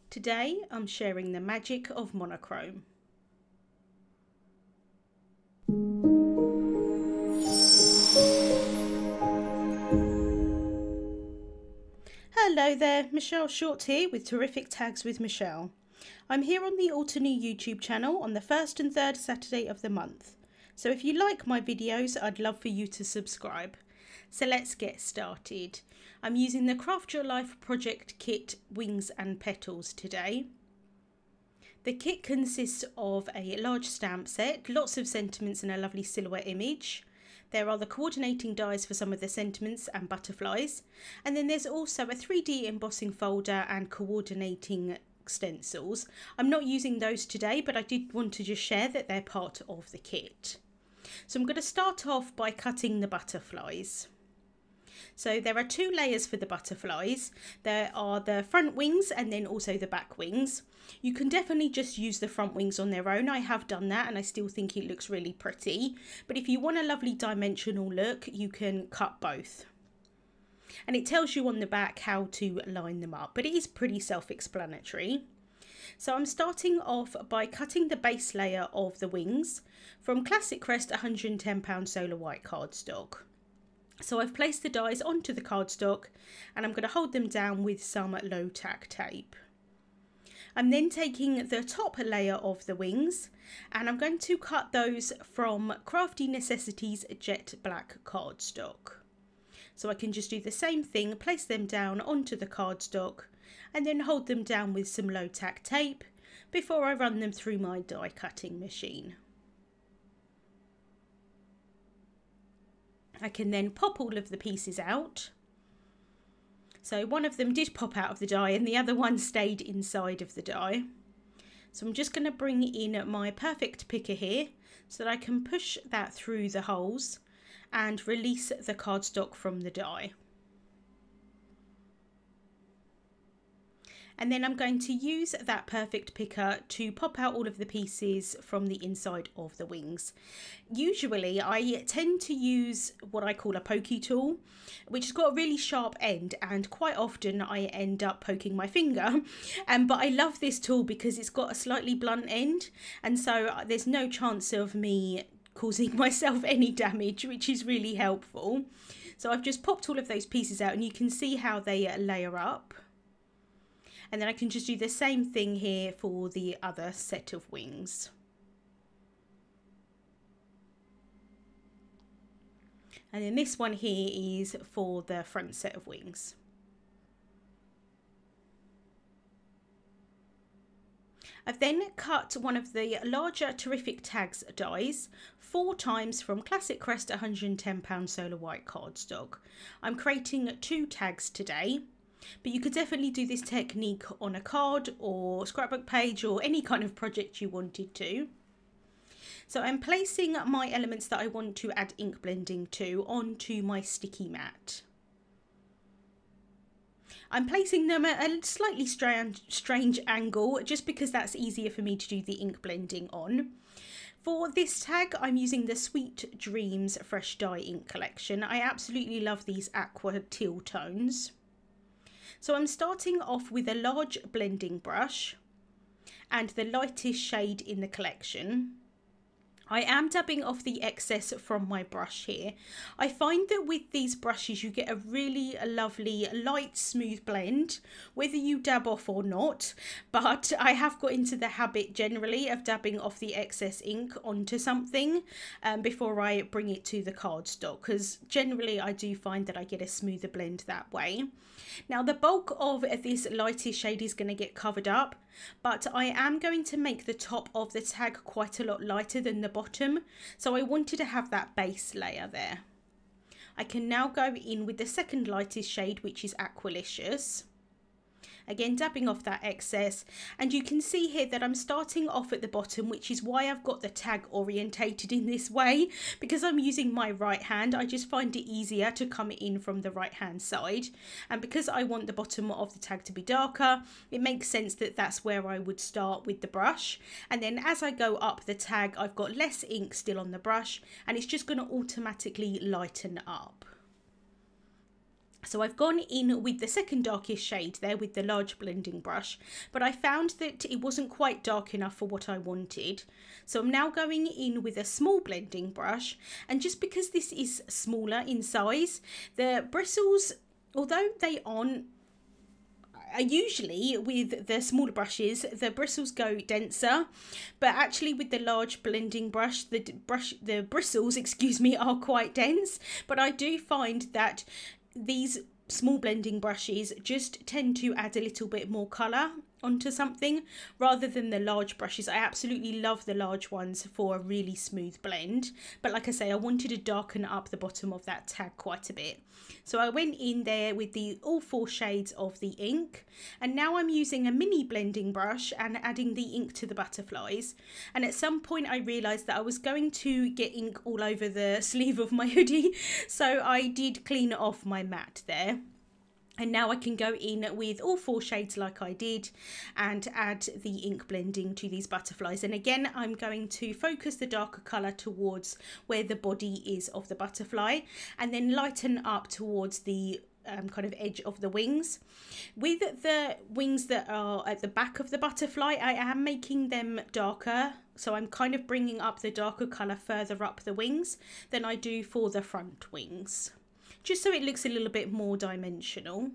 Today I'm sharing the magic of monochrome. Hello there, Michelle Short here with Terrific Tags with Michelle. I'm here on the Altenew YouTube channel on the first and third Saturday of the month. So if you like my videos, I'd love for you to subscribe. So let's get started. I'm using the Craft Your Life project kit Wings and Petals today. The kit consists of a large stamp set, lots of sentiments and a lovely silhouette image. There are the coordinating dies for some of the sentiments and butterflies, and then there's also a 3D embossing folder and coordinating stencils. I'm not using those today, but I did want to just share that they're part of the kit. So I'm going to start off by cutting the butterflies. So there are two layers for the butterflies. There are the front wings and then also the back wings. You can definitely just use the front wings on their own. I have done that and I still think it looks really pretty. But if you want a lovely dimensional look, you can cut both. And it tells you on the back how to line them up, but it is pretty self-explanatory. So I'm starting off by cutting the base layer of the wings from Classic Crest 110 Solar White cardstock. So I've placed the dies onto the cardstock and I'm going to hold them down with some low tack tape. I'm then taking the top layer of the wings and I'm going to cut those from Crafty Necessities Jet Black cardstock. So I can just do the same thing, place them down onto the cardstock and then hold them down with some low tack tape before I run them through my die cutting machine. I can then pop all of the pieces out. So one of them did pop out of the die and the other one stayed inside of the die. So I'm just going to bring in my perfect picker here so that I can push that through the holes and release the cardstock from the die. And then I'm going to use that perfect picker to pop out all of the pieces from the inside of the wings. Usually I tend to use what I call a pokey tool, which has got a really sharp end, and quite often I end up poking my finger. But I love this tool because it's got a slightly blunt end, and so there's no chance of me causing myself any damage, which is really helpful. So I've just popped all of those pieces out and you can see how they layer up. And then I can just do the same thing here for the other set of wings. And then this one here is for the front set of wings. I've then cut one of the larger Terrific Tags dies 4 times from Classic Crest 110 Solar White cardstock. I'm creating 2 tags today. But you could definitely do this technique on a card or scrapbook page or any kind of project you wanted to. So I'm placing my elements that I want to add ink blending to onto my sticky mat. I'm placing them at a slightly strange angle just because that's easier for me to do the ink blending on. For this tag, I'm using the Sweet Dreams Fresh Dye Ink collection. I absolutely love these aqua teal tones. So I'm starting off with a large blending brush and the lightest shade in the collection. I am dabbing off the excess from my brush here. I find that with these brushes you get a really lovely light smooth blend whether you dab off or not, but I have got into the habit generally of dabbing off the excess ink onto something before I bring it to the cardstock, because generally I do find that I get a smoother blend that way. Now the bulk of this lightest shade is going to get covered up, but I am going to make the top of the tag quite a lot lighter than the bottom, so I wanted to have that base layer there. I can now go in with the second lightest shade, which is Aqualicious. Again, dabbing off that excess, and you can see here that I'm starting off at the bottom, which is why I've got the tag orientated in this way, because I'm using my right hand. I just find it easier to come in from the right hand side, and because I want the bottom of the tag to be darker, it makes sense that that's where I would start with the brush, and then as I go up the tag I've got less ink still on the brush and it's just going to automatically lighten up. So I've gone in with the second darkest shade there with the large blending brush, but I found that it wasn't quite dark enough for what I wanted. So I'm now going in with a small blending brush, and just because this is smaller in size, the bristles, although they aren't, usually with the smaller brushes the bristles go denser, but actually with the large blending brush the bristles, excuse me, are quite dense. But I do find that these small blending brushes just tend to add a little bit more colour onto something rather than the large brushes. I absolutely love the large ones for a really smooth blend, but like I say, I wanted to darken up the bottom of that tag quite a bit. So I went in there with all 4 shades of the ink, and now I'm using a mini blending brush and adding the ink to the butterflies. And at some point I realised that I was going to get ink all over the sleeve of my hoodie, so I did clean off my mat there. And now I can go in with all 4 shades like I did and add the ink blending to these butterflies. And again, I'm going to focus the darker colour towards where the body is of the butterfly, and then lighten up towards the kind of edge of the wings. With the wings that are at the back of the butterfly, I am making them darker. So I'm kind of bringing up the darker colour further up the wings than I do for the front wings, just so it looks a little bit more dimensional.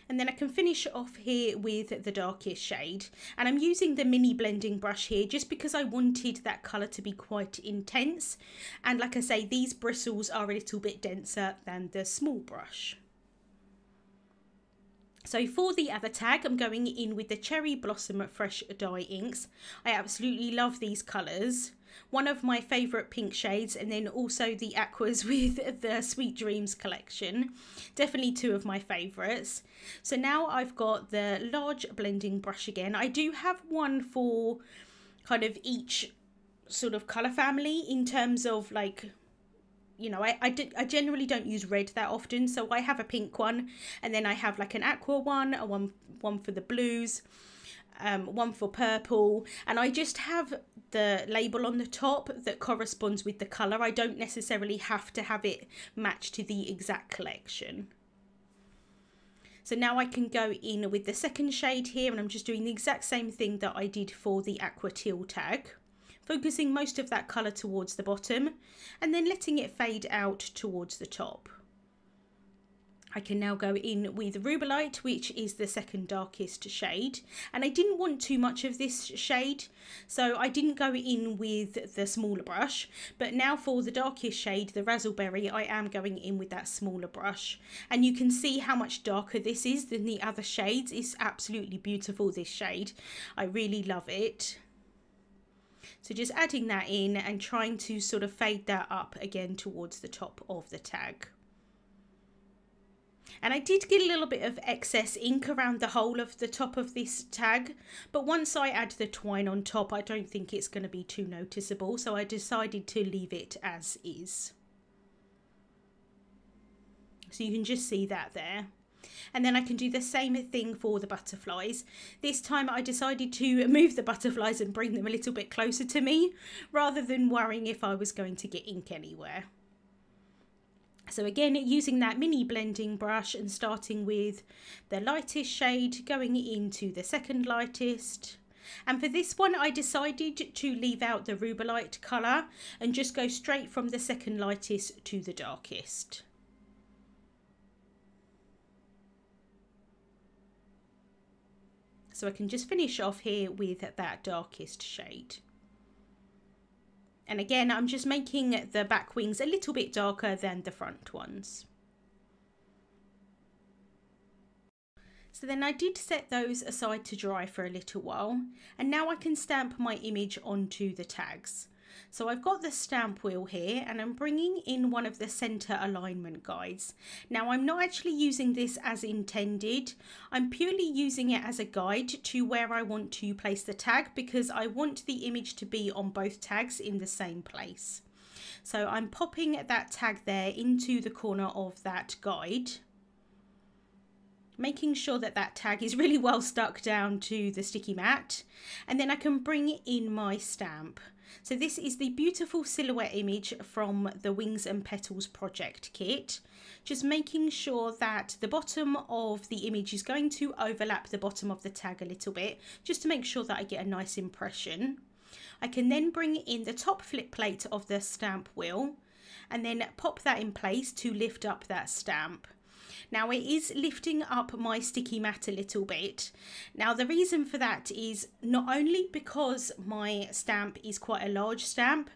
And then I can finish off here with the darkest shade, and I'm using the mini blending brush here just because I wanted that colour to be quite intense, and like I say, these bristles are a little bit denser than the small brush. So for the other tag, I'm going in with the Cherry Blossom Fresh Dye inks. I absolutely love these colours. One of my favourite pink shades, and then also the aquas with the Sweet Dreams collection. Definitely 2 of my favourites. So now I've got the large blending brush again. I do have one for kind of each sort of colour family in terms of, like, you know, I generally don't use red that often, so I have a pink one, and then I have like an aqua one, one for the blues, one for purple, and I just have the label on the top that corresponds with the colour. I don't necessarily have to have it match to the exact collection. So now I can go in with the second shade here, and I'm just doing the exact same thing that I did for the aqua teal tag, focusing most of that colour towards the bottom and then letting it fade out towards the top. I can now go in with Rubelite, which is the second darkest shade, and I didn't want too much of this shade, so I didn't go in with the smaller brush, but now for the darkest shade, the Razzleberry, I am going in with that smaller brush, and you can see how much darker this is than the other shades. It's absolutely beautiful, this shade. I really love it. So just adding that in and trying to sort of fade that up again towards the top of the tag. And I did get a little bit of excess ink around the whole of the top of this tag, but once I add the twine on top, I don't think it's going to be too noticeable, so I decided to leave it as is. So you can just see that there. And then I can do the same thing for the butterflies. This time I decided to move the butterflies and bring them a little bit closer to me, rather than worrying if I was going to get ink anywhere. So again, using that mini blending brush and starting with the lightest shade, going into the second lightest. And for this one, I decided to leave out the Rubelite colour and just go straight from the second lightest to the darkest. So I can just finish off here with that darkest shade. And again, I'm just making the back wings a little bit darker than the front ones. So then I did set those aside to dry for a little while, and now I can stamp my image onto the tags. So I've got the stamp wheel here, and I'm bringing in one of the center alignment guides. Now I'm not actually using this as intended. I'm purely using it as a guide to where I want to place the tag, because I want the image to be on both tags in the same place. So I'm popping that tag there into the corner of that guide, making sure that that tag is really well stuck down to the sticky mat, and then I can bring in my stamp. So this is the beautiful silhouette image from the Wings and Petals project kit. Just making sure that the bottom of the image is going to overlap the bottom of the tag a little bit, just to make sure that I get a nice impression. I can then bring in the top flip plate of the stamp wheel and then pop that in place to lift up that stamp. Now it is lifting up my sticky mat a little bit. Now the reason for that is not only because my stamp is quite a large stamp,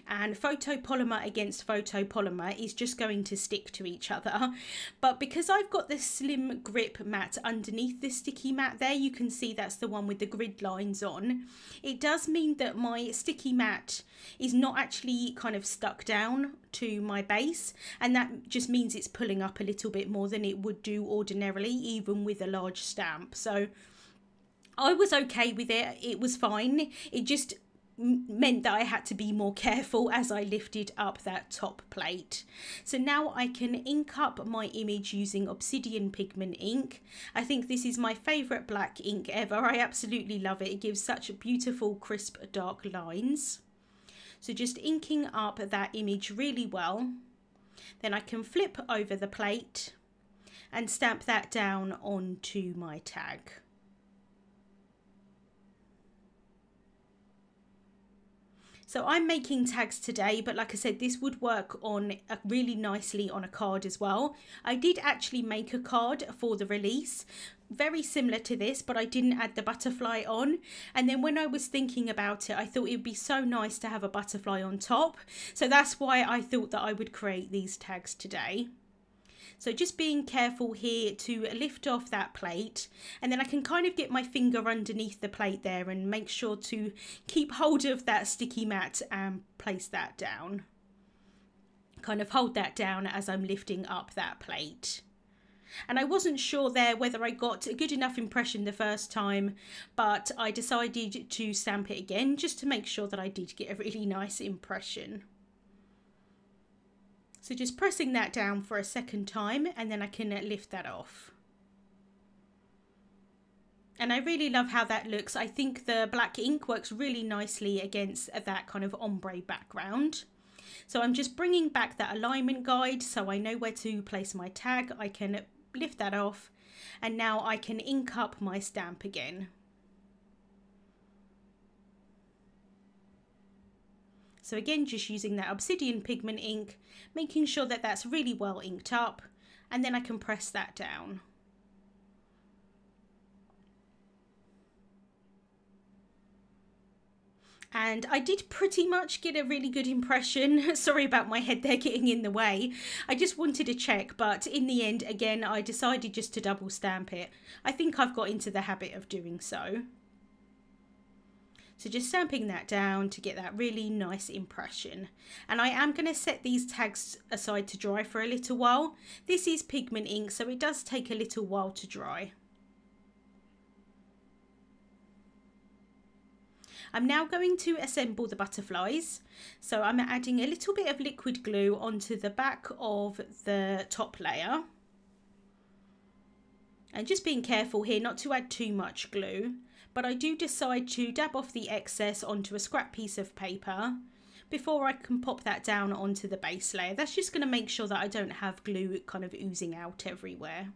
and photopolymer against photopolymer is just going to stick to each other, but because I've got this slim grip mat underneath this sticky mat there, you can see that's the one with the grid lines on, it does mean that my sticky mat is not actually kind of stuck down to my base, and that just means it's pulling up a little bit more than it would do ordinarily, even with a large stamp. So I was okay with it, it was fine. It just meant that I had to be more careful as I lifted up that top plate. So now I can ink up my image using Obsidian pigment ink. I think this is my favourite black ink ever. I absolutely love it. It gives such beautiful crisp dark lines. So just inking up that image really well. Then I can flip over the plate and stamp that down onto my tag. So I'm making tags today, but like I said, this would work on really nicely on a card as well. I did actually make a card for the release, very similar to this, but I didn't add the butterfly on. And then when I was thinking about it, I thought it would be so nice to have a butterfly on top. So that's why I thought that I would create these tags today. So just being careful here to lift off that plate, and then I can kind of get my finger underneath the plate there and make sure to keep hold of that sticky mat and place that down. Kind of hold that down as I'm lifting up that plate. And I wasn't sure there whether I got a good enough impression the first time, but I decided to stamp it again just to make sure that I did get a really nice impression. So just pressing that down for a second time, and then I can lift that off. And I really love how that looks. I think the black ink works really nicely against that kind of ombre background. So I'm just bringing back that alignment guide so I know where to place my tag. I can lift that off, and now I can ink up my stamp again. So again, just using that Obsidian pigment ink, making sure that that's really well inked up, and then I can press that down. And I did pretty much get a really good impression. Sorry about my head there getting in the way. I just wanted to check, but in the end, again, I decided just to double stamp it. I think I've got into the habit of doing so. So just stamping that down to get that really nice impression. And I am going to set these tags aside to dry for a little while. This is pigment ink, so it does take a little while to dry. I'm now going to assemble the butterflies. So I'm adding a little bit of liquid glue onto the back of the top layer. And just being careful here not to add too much glue. But I do decide to dab off the excess onto a scrap piece of paper before I can pop that down onto the base layer. That's just going to make sure that I don't have glue kind of oozing out everywhere.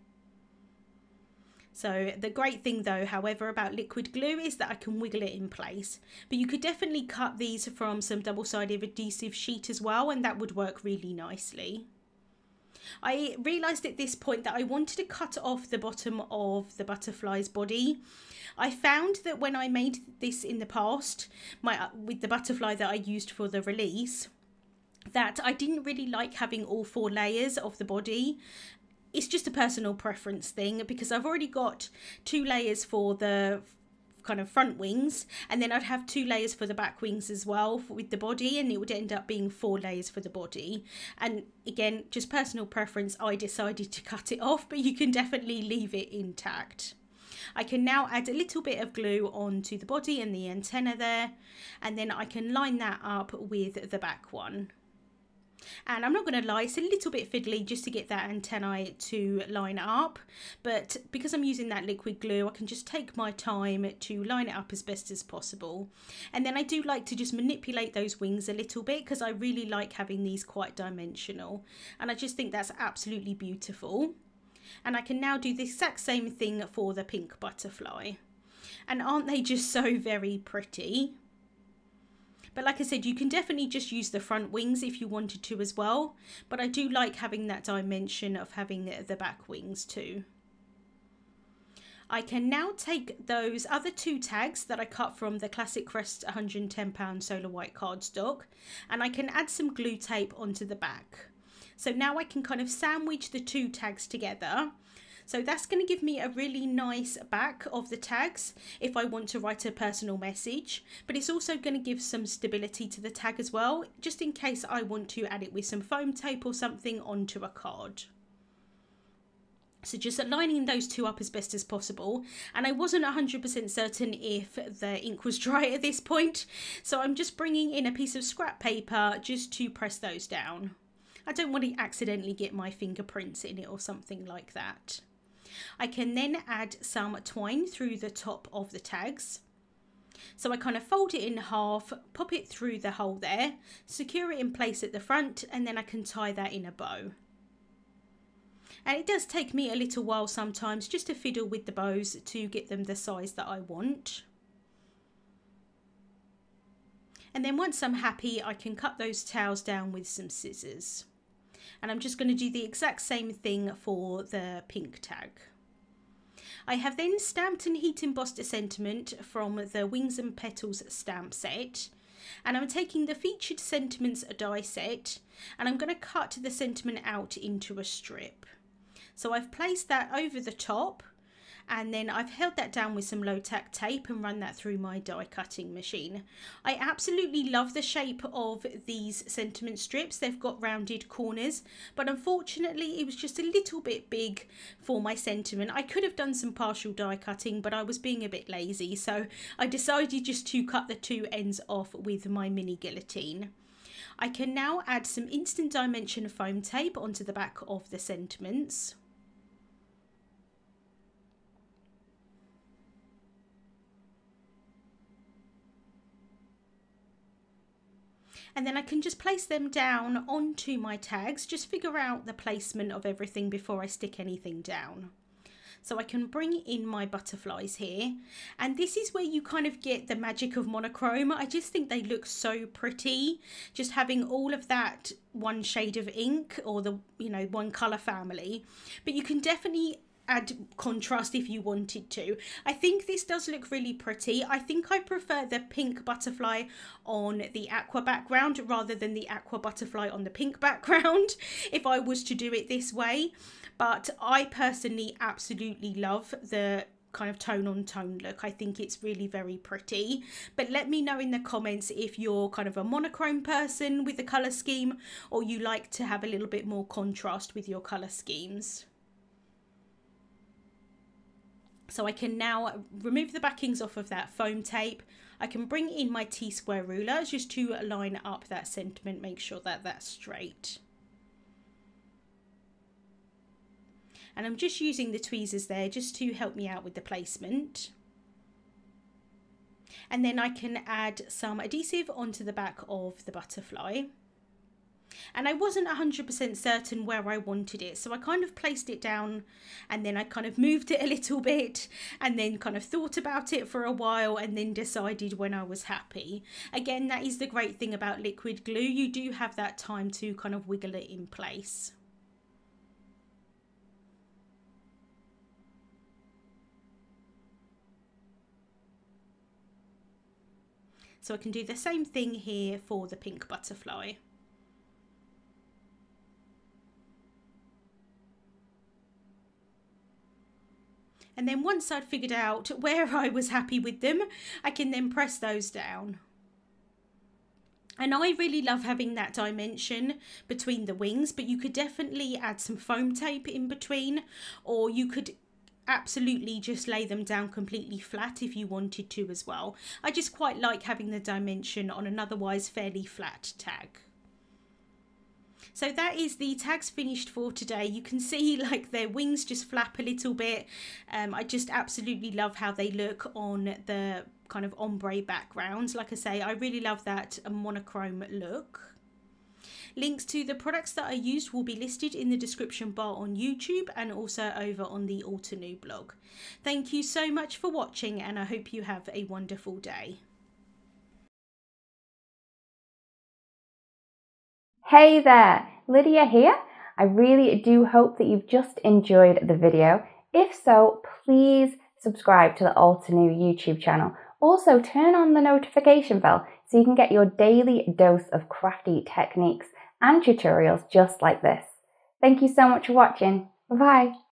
So the great thing though, however, about liquid glue is that I can wiggle it in place. But you could definitely cut these from some double-sided adhesive sheet as well, and that would work really nicely. I realised at this point that I wanted to cut off the bottom of the butterfly's body. I found that when I made this in the past, with the butterfly that I used for the release, that I didn't really like having all 4 layers of the body. It's just a personal preference thing, because I've already got 2 layers for the kind of front wings, and then I'd have 2 layers for the back wings as well with the body, and it would end up being 4 layers for the body. And again, just personal preference, I decided to cut it off, but you can definitely leave it intact. I can now add a little bit of glue onto the body and the antenna there, and then I can line that up with the back one. And I'm not going to lie, it's a little bit fiddly just to get that antennae to line up, but because I'm using that liquid glue, I can just take my time to line it up as best as possible. And then I do like to just manipulate those wings a little bit because I really like having these quite dimensional, and I just think that's absolutely beautiful. And I can now do the exact same thing for the pink butterfly. And aren't they just so very pretty? But like I said, you can definitely just use the front wings if you wanted to as well. But I do like having that dimension of having the back wings too. I can now take those other 2 tags that I cut from the Classic Crest £110 Solar White cardstock, and I can add some glue tape onto the back. So now I can kind of sandwich the 2 tags together. So that's going to give me a really nice back of the tags if I want to write a personal message, but it's also going to give some stability to the tag as well, just in case I want to add it with some foam tape or something onto a card. So just lining those 2 up as best as possible, and I wasn't 100% certain if the ink was dry at this point, so I'm just bringing in a piece of scrap paper just to press those down. I don't want to accidentally get my fingerprints in it or something like that. I can then add some twine through the top of the tags. So I kind of fold it in half, pop it through the hole there, secure it in place at the front, and then I can tie that in a bow. And it does take me a little while sometimes just to fiddle with the bows to get them the size that I want. And then once I'm happy, I can cut those tails down with some scissors. And I'm just going to do the exact same thing for the pink tag. I have then stamped and heat embossed a sentiment from the Wings and Petals stamp set, and I'm taking the Featured Sentiments die set, and I'm going to cut the sentiment out into a strip. So I've placed that over the top, and then I've held that down with some low tack tape and run that through my die cutting machine. I absolutely love the shape of these sentiment strips. They've got rounded corners, but unfortunately it was just a little bit big for my sentiment. I could have done some partial die cutting, but I was being a bit lazy, so I decided just to cut the 2 ends off with my mini guillotine. I can now add some instant dimension foam tape onto the back of the sentiments. And then I can just place them down onto my tags, just figure out the placement of everything before I stick anything down. So I can bring in my butterflies here, and this is where you kind of get the magic of monochrome. I just think they look so pretty, just having all of that one shade of ink, or the, you know, one colour family. But you can definitely add contrast if you wanted to. I think this does look really pretty. I think I prefer the pink butterfly on the aqua background rather than the aqua butterfly on the pink background if I was to do it this way, but I personally absolutely love the kind of tone on tone look. I think it's really very pretty. But let me know in the comments if you're kind of a monochrome person with the colour scheme, or you like to have a little bit more contrast with your colour schemes. So I can now remove the backings off of that foam tape. I can bring in my T-square ruler just to line up that sentiment, make sure that that's straight. And I'm just using the tweezers there just to help me out with the placement. And then I can add some adhesive onto the back of the butterfly. And I wasn't 100% certain where I wanted it, so I kind of placed it down, and then I kind of moved it a little bit, and then kind of thought about it for a while, and then decided when I was happy. Again, that is the great thing about liquid glue. You do have that time to kind of wiggle it in place. So I can do the same thing here for the pink butterfly. And then once I'd figured out where I was happy with them, I can then press those down. And I really love having that dimension between the wings, but you could definitely add some foam tape in between, or you could absolutely just lay them down completely flat if you wanted to as well. I just quite like having the dimension on an otherwise fairly flat tag. So that is the tags finished for today. You can see like their wings just flap a little bit. I just absolutely love how they look on the kind of ombre background. Like I say, I really love that monochrome look. Links to the products that I used will be listed in the description bar on YouTube and also over on the Altenew blog. Thank you so much for watching, and I hope you have a wonderful day. Hey there, Lydia here. I really do hope that you've just enjoyed the video. If so, please subscribe to the Altenew YouTube channel. Also, turn on the notification bell so you can get your daily dose of crafty techniques and tutorials just like this. Thank you so much for watching. Bye-bye.